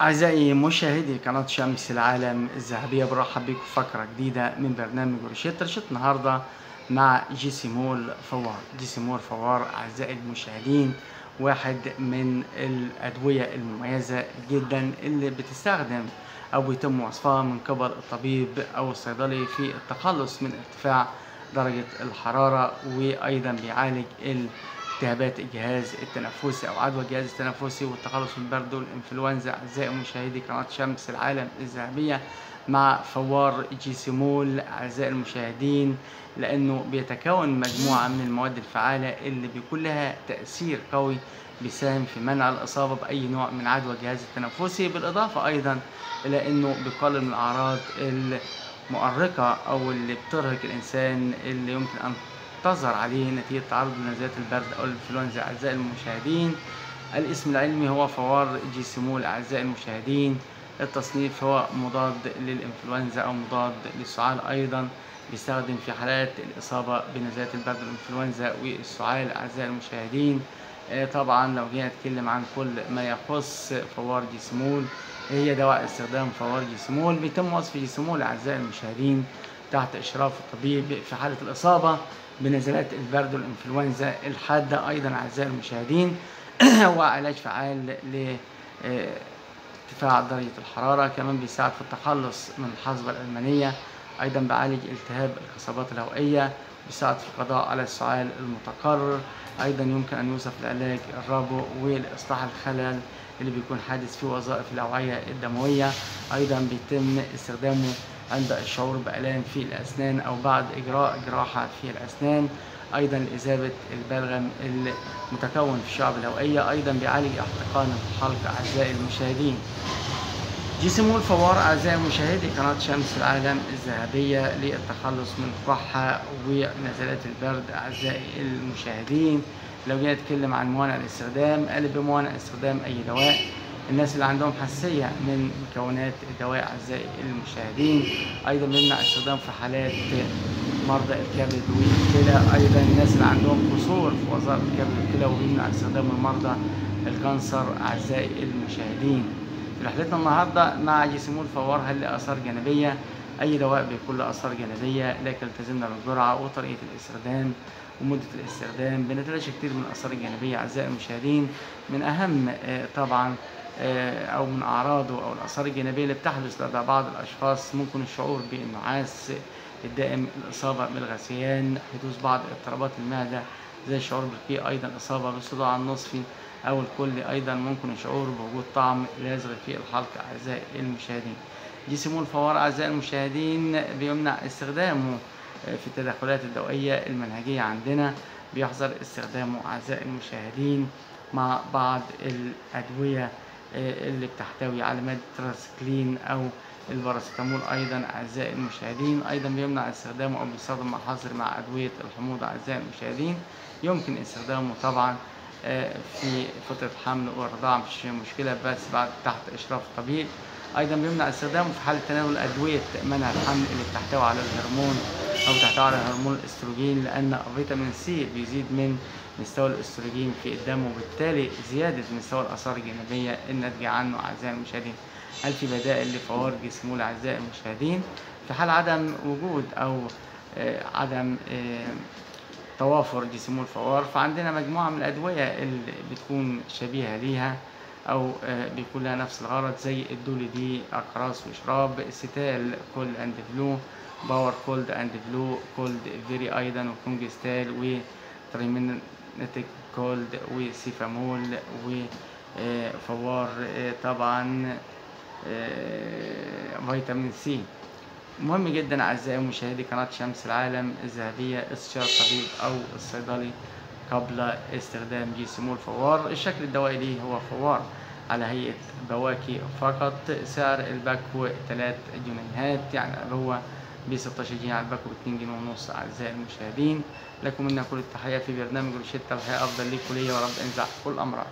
أعزائي مشاهدي قناة شمس العالم الذهبية، برحب بكم في فقرة جديدة من برنامج روشيت النهاردة مع جيسيمول فوار. جيسيمول فوار أعزائي المشاهدين واحد من الأدوية المميزة جدا اللي بتستخدم أو بيتم وصفها من قبل الطبيب أو الصيدلي في التخلص من ارتفاع درجة الحرارة، وأيضا بيعالج التهابات الجهاز التنفسي أو عدوى الجهاز التنفسي والتخلص من البرد والإنفلونزا. أعزائي مشاهدي قناة شمس العالم الذهبية مع فوار جيسيمول أعزائي المشاهدين، لأنه بيتكون مجموعة من المواد الفعالة اللي بيكون لها تأثير قوي بيساهم في منع الإصابة بأي نوع من عدوى الجهاز التنفسي، بالإضافة أيضا إلى أنه بيقلل من الأعراض المؤرقة أو اللي بترهق الإنسان اللي يمكن أن تظهر عليه نتيجة تعرض لنزلات البرد أو الإنفلونزا. أعزائي المشاهدين الاسم العلمي هو فوار جيسيمول. أعزائي المشاهدين التصنيف هو مضاد للإنفلونزا أو مضاد للسعال، أيضا بيستخدم في حالات الإصابة بنزلات البرد والإنفلونزا والسعال. أعزائي المشاهدين طبعا لو جينا نتكلم عن كل ما يخص فوار جيسيمول، هي دواء استخدام فوار جيسيمول بيتم وصف جيسيمول أعزائي المشاهدين تحت إشراف الطبيب في حالة الإصابة بنزلات البرد والإنفلونزا الحادة. أيضا أعزائي المشاهدين هو علاج فعال لارتفاع درجة الحرارة، كمان بيساعد في التخلص من الحصبة الألمانية، أيضا بيعالج التهاب القصبات الهوائية، بيساعد في القضاء على السعال المتكرر، أيضا يمكن أن يوصف لعلاج الربو ولإصلاح الخلل اللي بيكون حادث في وظائف الأوعية الدموية. أيضا بيتم استخدامه عند الشعور بآلام في الأسنان أو بعد إجراء جراحة في الأسنان، أيضا لإذابة البلغم المتكون في الشعب الهوائية، أيضا بيعالج احتقان الحلق. أعزائي المشاهدين جيسيمول فوار أعزائي مشاهدي قناة شمس العالم الذهبية للتخلص من الكحة ونزلات البرد. أعزائي المشاهدين لو جينا نتكلم عن موانع الاستخدام، قال بموانع استخدام أي دواء الناس اللي عندهم حساسية من مكونات الدواء. أعزائي المشاهدين أيضا بيمنع استخدام في حالات مرضى الكبد والكلى، أيضا الناس اللي عندهم قصور في وظائف الكبد والكلى، وبيمنع استخدام المرضى الكانسر. أعزائي المشاهدين في رحلتنا النهارده مع جيسيمول فوار، هل له آثار جانبية؟ أي دواء بيكون له آثار جانبية، لكن التزمنا بالجرعة وطريقة الاستخدام ومدة الاستخدام بنتلاشى كتير من الآثار الجانبية. أعزائي المشاهدين من أهم طبعا أو من أعراضه أو الآثار الجانبية اللي بتحدث لدى بعض الأشخاص ممكن الشعور بالنعاس الدائم، الإصابة بالغثيان، حدوث بعض اضطرابات المعدة زي الشعور بالقيء، أيضا إصابة بالصداع النصفي أو الكلي، أيضا ممكن الشعور بوجود طعم لازغ في الحلق. أعزائي المشاهدين جيسيمول فوار أعزائي المشاهدين بيمنع استخدامه في التدخلات الدوائية المنهجية عندنا، بيحظر استخدامه أعزائي المشاهدين مع بعض الأدوية اللي بتحتوي على مادة تراسكلين أو الباراسيتامول. أيضا أعزائي المشاهدين أيضا بيمنع استخدامه أو بيستخدم مع حظر مع أدوية الحموضة. أعزائي المشاهدين يمكن استخدامه طبعا في فترة حمل والرضاعة مفيش مشكلة، بس بعد تحت إشراف الطبيب. أيضا بيمنع استخدامه في حالة تناول أدوية منع الحمل اللي بتحتوي على الهرمون أو بتحتوي على هرمون الاستروجين، لأن فيتامين سي بيزيد من مستوى الاستروجين في الدم، وبالتالي زيادة مستوى الآثار الجانبية الناتجة عنه. أعزائي المشاهدين هل في بدائل لفوار جيسيمول أعزائي المشاهدين؟ في حال عدم وجود أو عدم توافر جيسيمول فوار، فعندنا مجموعة من الأدوية اللي بتكون شبيهة ليها أو بيكون لها نفس الغرض زي الدولي دي أقراص وشراب، ستال كولد أند فلو، باور كولد أند فلو، كولد فيري أيضا، وكونجستال وتريمينيتك كولد وسيفامول وفوار طبعا فيتامين سي. مهم جدا أعزائي مشاهدي قناة شمس العالم الذهبية استشارة الطبيب أو الصيدلي قبل استخدام جيسيمول فوار. الشكل الدوائي ليه هو فوار على هيئة بواكي فقط، سعر الباكو 3 جنيهات، يعني هو ب 16 جنيه على الباكو ب2 جنيه ونص. أعزائي المشاهدين لكم منا كل التحية في برنامج روشيتا، الحياة أفضل ليكم ليا ورب انزع كل أمراض.